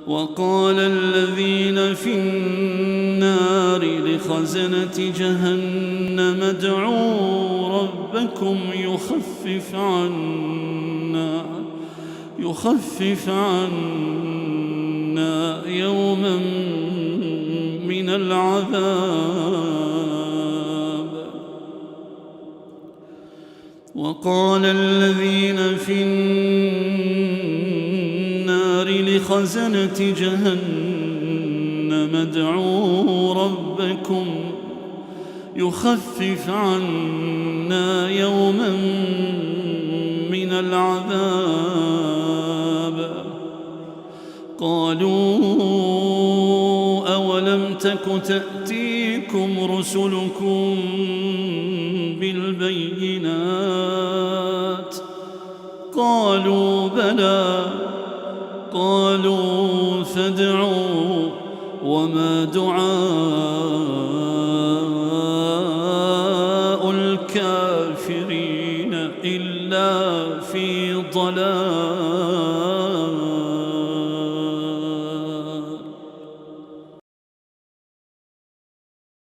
وقال الذين في النار لخزنة جهنم ادعوا ربكم يخفف عنا يوما من العذاب. وقال الذين في النار لخزنة جهنم ادعوا ربكم يخفف عنا يوما من العذاب. قالوا أولم تك تأتيكم رسلكم بالبينات؟ قالوا بلى. قالوا فادعوا وما دعاء الكافرين إلا في ضلال.